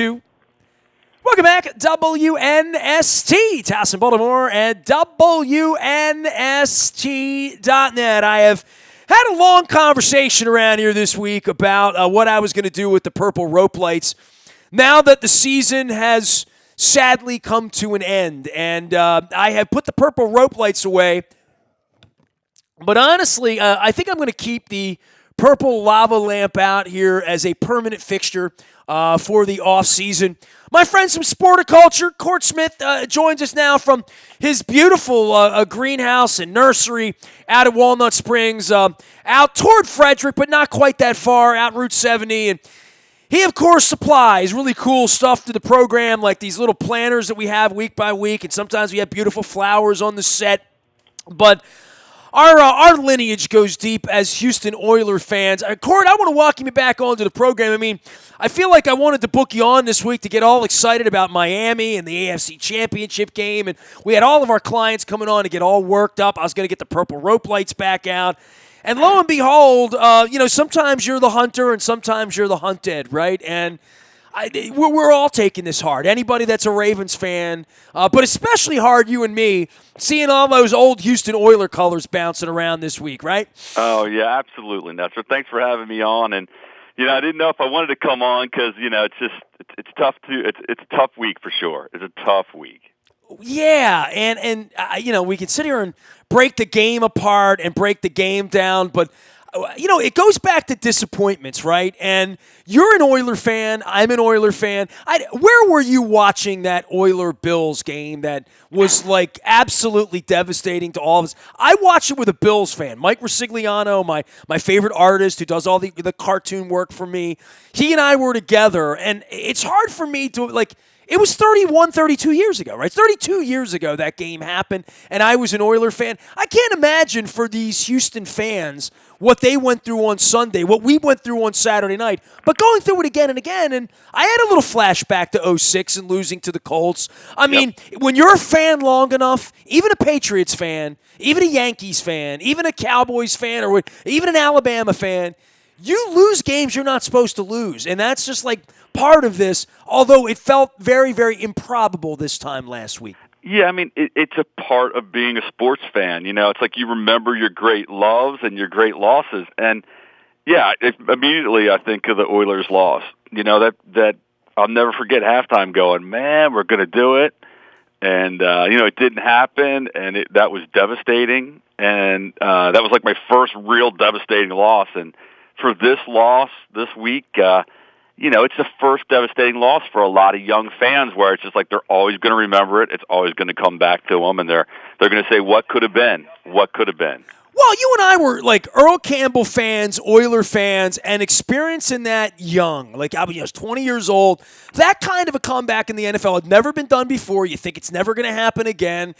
Welcome back, WNST, Towson, Baltimore, and WNST.net. I have had a long conversation around here this week about what I was going to do with the purple rope lights now that the season has sadly come to an end. And I have put the purple rope lights away. But honestly, I think I'm going to keep the purple lava lamp out here as a permanent fixture for the off-season. My friend from Sporticulture, Court Smith, joins us now from his beautiful greenhouse and nursery out at Walnut Springs, out toward Frederick, but not quite that far, out Route 70. And he, of course, supplies really cool stuff to the program, like these little planters that we have week by week, and sometimes we have beautiful flowers on the set. But our lineage goes deep as Houston Oilers fans. Court, I want to welcome you back onto the program. I mean, I feel like I wanted to book you on this week to get all excited about Miami and the AFC Championship game, and we had all of our clients coming on to get all worked up. I was going to get the purple rope lights back out. And lo and behold, sometimes you're the hunter and sometimes you're the hunted, right? And we're all taking this hard. Anybody that's a Ravens fan, but especially hard, you and me, seeing all those old Houston Oilers colors bouncing around this week, right? Oh, yeah, absolutely, Nestor. Thanks for having me on. And, I didn't know if I wanted to come on because, it's tough it's a tough week for sure. It's a tough week. Yeah, and we can sit here and break the game apart and break the game down, but it goes back to disappointments, right? And you're an Oiler fan. I'm an Oiler fan. Where were you watching that Oiler-Bills game that was, absolutely devastating to all of us? I watched it with a Bills fan. Mike Rosigliano, my favorite artist who does all the cartoon work for me, he and I were together, and it's hard for me to, it was 32 years ago, right? 32 years ago that game happened, and I was an Oiler fan. I can't imagine for these Houston fans what they went through on Sunday, what we went through on Saturday night, but going through it again and again, and I had a little flashback to 06 and losing to the Colts. I mean, when you're a fan long enough, even a Patriots fan, even a Yankees fan, even a Cowboys fan, or even an Alabama fan, you lose games you're not supposed to lose, and that's just part of this, although it felt very, very improbable this time last week. Yeah, I mean, it's a part of being a sports fan. It's like you remember your great loves and your great losses. And, yeah, immediately I think of the Oilers' loss. That I'll never forget halftime going, man, we're going to do it. And, it didn't happen, and that was devastating. And that was my first real devastating loss. And for this loss this week, it's the first devastating loss for a lot of young fans where it's just they're always going to remember it. It's always going to come back to them, and they're going to say, what could have been? What could have been? Well, you and I were Earl Campbell fans, Oiler fans, and experiencing that young. I was 20 years old. That kind of a comeback in the NFL had never been done before. You think it's never going to happen again.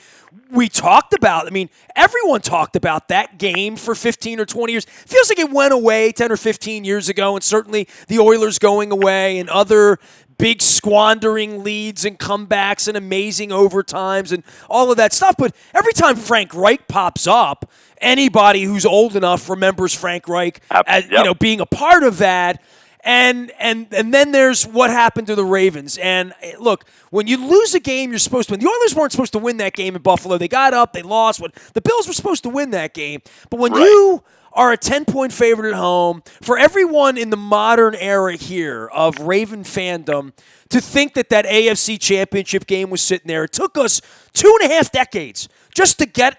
We talked about, everyone talked about that game for 15 or 20 years. Feels like it went away 10 or 15 years ago, and certainly the Oilers going away and other big squandering leads and comebacks and amazing overtimes and all of that stuff. But every time Frank Reich pops up, anybody who's old enough remembers Frank Reich as, being a part of that. And then there's what happened to the Ravens. And look, when you lose a game, you're supposed to win. The Oilers weren't supposed to win that game in Buffalo. They got up, they lost. The Bills were supposed to win that game. But when you are a 10-point favorite at home, for everyone in the modern era here of Raven fandom to think that AFC Championship game was sitting there, it took us 2.5 decades just to get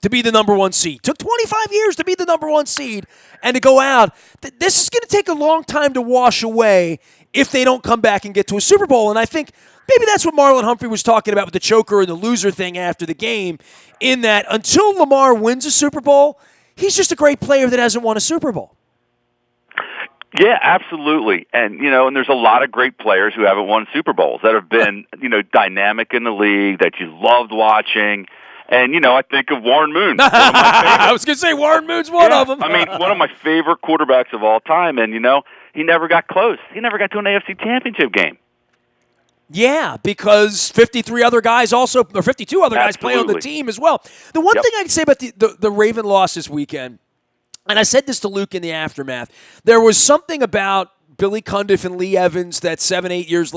to be the number one seed. It took 25 years to be the number one seed and to go out. This is going to take a long time to wash away if they don't come back and get to a Super Bowl. And I think maybe that's what Marlon Humphrey was talking about with the choker and the loser thing after the game, in that until Lamar wins a Super Bowl, he's just a great player that hasn't won a Super Bowl. Yeah, absolutely. And, and there's a lot of great players who haven't won Super Bowls that have been, dynamic in the league that you loved watching. And, I think of Warren Moon. I was going to say Warren Moon's one of them. One of my favorite quarterbacks of all time. And, he never got close. He never got to an AFC Championship game. Yeah, because 52 other guys play on the team as well. The one thing I can say about the Raven loss this weekend, and I said this to Luke in the aftermath, there was something about Billy Cundiff and Lee Evans that 8 years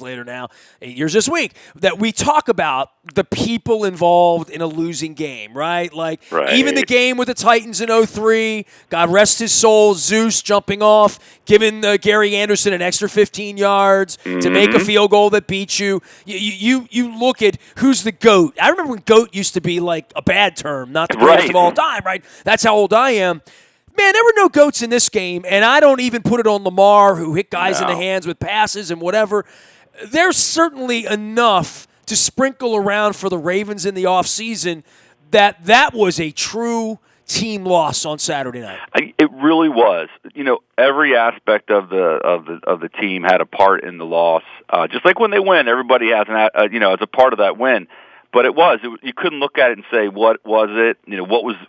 later now, 8 years this week, that we talk about the people involved in a losing game, right? Like even the game with the Titans in 2003, God rest his soul, Zeus jumping off, giving Gary Anderson an extra 15 yards to make a field goal that beats you. You look at who's the GOAT. I remember when GOAT used to be like a bad term, not the greatest of all time, right? That's how old I am. Man, there were no GOATs in this game, and I don't even put it on Lamar, who hit guys in the hands with passes and whatever. There's certainly enough to sprinkle around for the Ravens in the offseason that was a true team loss on Saturday night. It really was. Every aspect of the team had a part in the loss. Just like when they win, everybody has as a part of that win. But you couldn't look at it and say, what was it?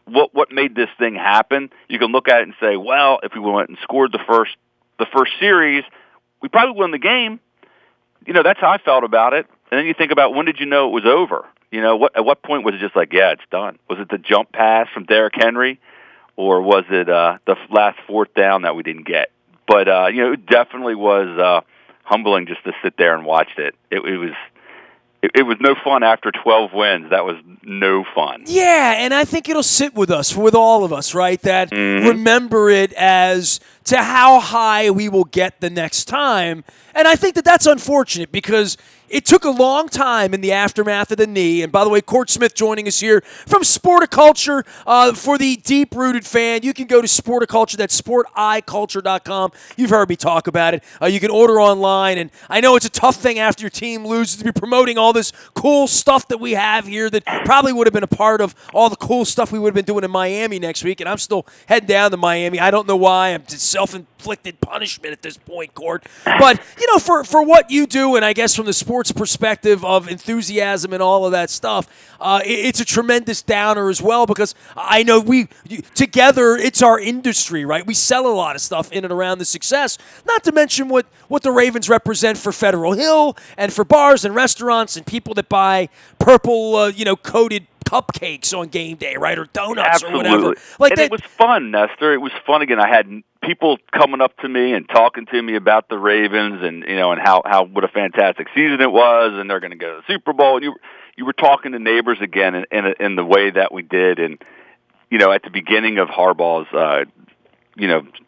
What made this thing happen? You can look at it and say, well, if we went and scored the first series, we probably won the game. That's how I felt about it. And then you think about, when did you know it was over? At what point was it just like, yeah, it's done? Was it the jump pass from Derrick Henry, or was it the last fourth down that we didn't get? But it definitely was humbling just to sit there and watch it. It was no fun after 12 wins. That was no fun. Yeah, and I think it'll sit with us, with all of us, right? That remember it as to how high we will get the next time. And I think that's unfortunate because it took a long time in the aftermath of the knee. And by the way, Court Smith joining us here from Sporticulture. For the deep-rooted fan, you can go to Sporticulture. That's sporticulture.com. You've heard me talk about it. You can order online. And I know it's a tough thing after your team loses to be promoting all this cool stuff that we have here that probably would have been a part of all the cool stuff we would have been doing in Miami next week. And I'm still heading down to Miami. I don't know why. I'm just self-inflicted punishment at this point, Court. But, for what you do, and I guess from the sports perspective of enthusiasm and all of that stuff, it's a tremendous downer as well, because I know together it's our industry, right? We sell a lot of stuff in and around the success, not to mention what the Ravens represent for Federal Hill and for bars and restaurants and people that buy purple, coated cupcakes on game day, right, or donuts or whatever. It was fun, Nestor. It was fun again. I had people coming up to me and talking to me about the Ravens and and how what a fantastic season it was, and they're going to go to the Super Bowl. And you were talking to neighbors again in the way that we did, and at the beginning of Harbaugh's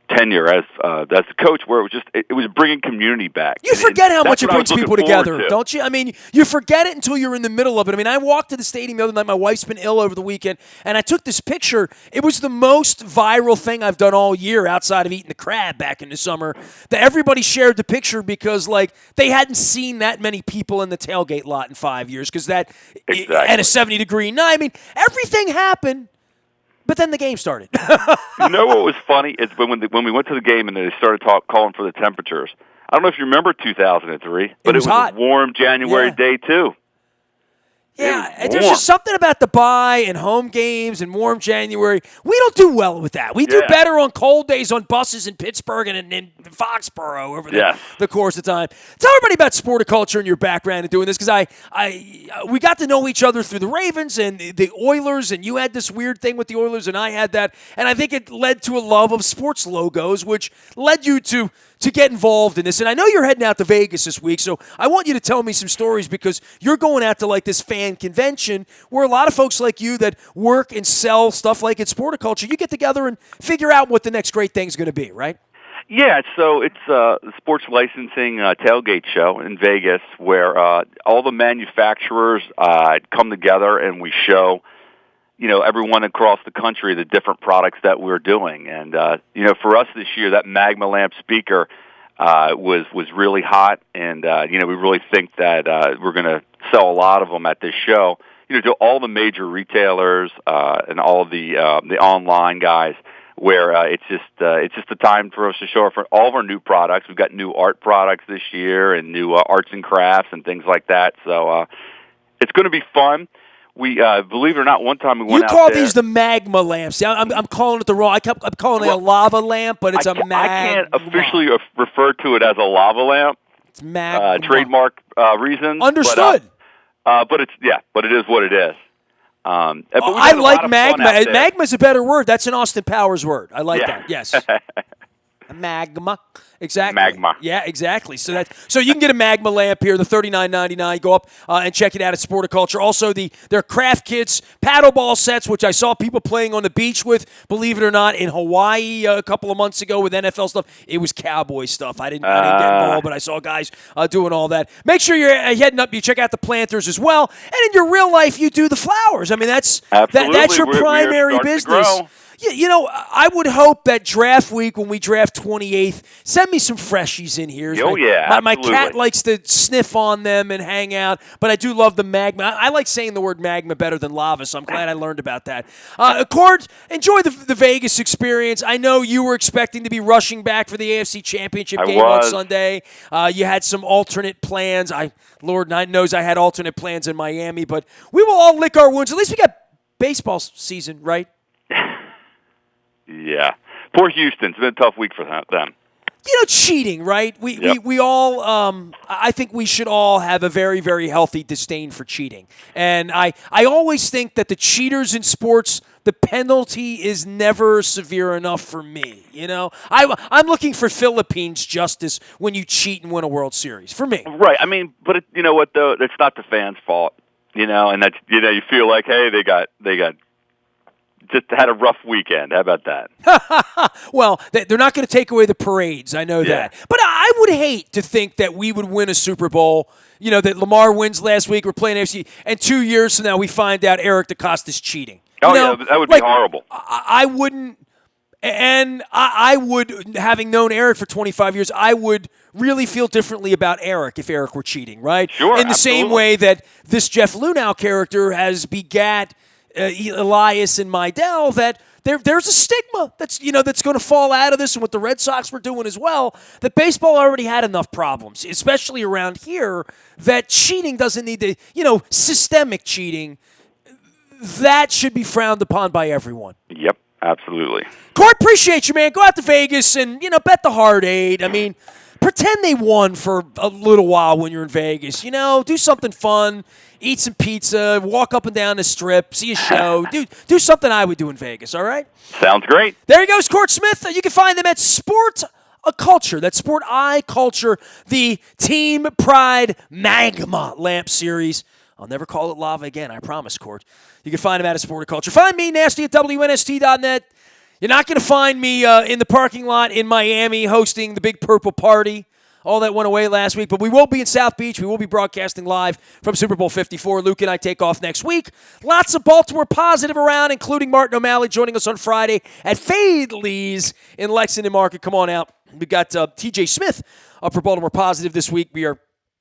tenure as the coach, where it was bringing community back. You forget how much it brings people together, don't you? I mean, you forget it until you're in the middle of it. I mean, I walked to the stadium the other night. My wife's been ill over the weekend, and I took this picture. It was the most viral thing I've done all year outside of eating the crab back in the summer. That everybody shared the picture because, they hadn't seen that many people in the tailgate lot in 5 years because at a 70-degree night. I mean, everything happened. But then the game started. You know what was funny? It's when we went to the game and they started calling for the temperatures. I don't know if you remember 2003, but it was hot. A warm January day, too. Yeah, there's just something about the bye and home games and warm January. We don't do well with that. We do better on cold days on buses in Pittsburgh and in Foxborough over the course of time. Tell everybody about Sporticulture and your background in doing this, because we got to know each other through the Ravens and the Oilers, and you had this weird thing with the Oilers, and I had that, and I think it led to a love of sports logos, which led you to get involved in this. And I know you're heading out to Vegas this week, so I want you to tell me some stories, because you're going out to this fan convention where a lot of folks like you that work and sell stuff like at Sporticulture, you get together and figure out what the next great thing's going to be, right? Yeah, so it's the sports licensing tailgate show in Vegas where all the manufacturers come together and we show everyone across the country the different products that we're doing. And, for us this year, that Magma Lamp speaker was really hot. And, we really think that we're going to sell a lot of them at this show, to all the major retailers and all of the online guys, where it's just a time for us to show all of our new products. We've got new art products this year and new arts and crafts and things like that. So it's going to be fun. We believe it or not, one time we went out there. You call these the magma lamps. I'm calling it the wrong. I'm calling it a lava lamp, but it's a magma. I can't officially refer to it as a lava lamp. It's magma. Trademark reasons. Understood. But it is what it is. I like magma. Magma's a better word. That's an Austin Powers word. I like that. Yes. Magma. Exactly. Magma. Yeah, exactly. So you can get a Magma lamp here, the $39.99. Go up and check it out at Sporticulture. Also, their craft kits, paddleball sets, which I saw people playing on the beach with, believe it or not, in Hawaii a couple of months ago with NFL stuff. It was cowboy stuff. I didn't get involved, but I saw guys doing all that. Make sure you're heading up. You check out the planters as well. And in your real life, you do the flowers. I mean, that's your primary business. Yeah, I would hope that draft week when we draft 28th, send me some freshies in here. My cat likes to sniff on them and hang out, but I do love the magma. I like saying the word magma better than lava, so I'm glad I learned about that. Cord, enjoy the Vegas experience. I know you were expecting to be rushing back for the AFC Championship game on Sunday. You had some alternate plans. Lord knows I had alternate plans in Miami, but we will all lick our wounds. At least we got baseball season, right? Yeah. Poor Houston. It's been a tough week for them. Cheating, right? We all, I think we should all have a very, very healthy disdain for cheating. And I always think that the cheaters in sports, the penalty is never severe enough for me. I'm looking for Philippines justice when you cheat and win a World Series, for me. Right. I mean, but you know what, though? It's not the fans' fault, and that's, you feel like, hey, they got just had a rough weekend. How about that? Well, they're not going to take away the parades. I know that. But I would hate to think that we would win a Super Bowl, that Lamar wins last week, we're playing AFC, and 2 years from now we find out Eric DeCosta's cheating. Yeah, that would be horrible. I wouldn't, and I would, having known Eric for 25 years, I would really feel differently about Eric if Eric were cheating, right? Sure, in the same way that this Jeff Lunau character has begat Elias and Meidel, that there's a stigma that's going to fall out of this, and what the Red Sox were doing as well, that baseball already had enough problems, especially around here, that cheating doesn't need to, systemic cheating, that should be frowned upon by everyone. Yep, absolutely. Court, appreciate you, man. Go out to Vegas and, bet the hard eight. I mean, pretend they won for a little while when you're in Vegas. Do something fun. Eat some pizza, walk up and down the strip, see a show. Do something I would do in Vegas, all right? Sounds great. There he goes, Court Smith. You can find them at Sporticulture. That's Sporticulture, the Team Pride Magma Lamp Series. I'll never call it lava again, I promise, Court. You can find them at Sporticulture. Find me, Nasty, at WNST.net. You're not going to find me in the parking lot in Miami hosting the Big Purple Party. All that went away last week, but we will be in South Beach. We will be broadcasting live from Super Bowl 54. Luke and I take off next week. Lots of Baltimore positive around, including Martin O'Malley joining us on Friday at Fadley's in Lexington Market. Come on out. We've got TJ Smith up for Baltimore positive this week. We are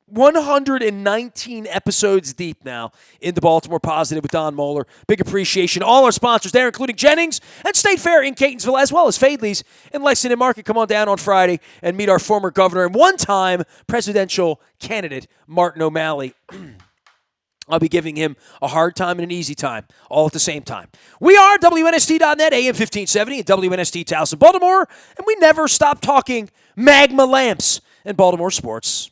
119 episodes deep now in the Baltimore Positive with Don Moeller. Big appreciation. All our sponsors there, including Jennings and State Fair in Catonsville, as well as Fadley's in Lexington Market. Come on down on Friday and meet our former governor and one-time presidential candidate, Martin O'Malley. I'll be giving him a hard time and an easy time, all at the same time. We are WNST.net, AM 1570, and WNST Towson, Baltimore, and we never stop talking magma lamps and Baltimore sports.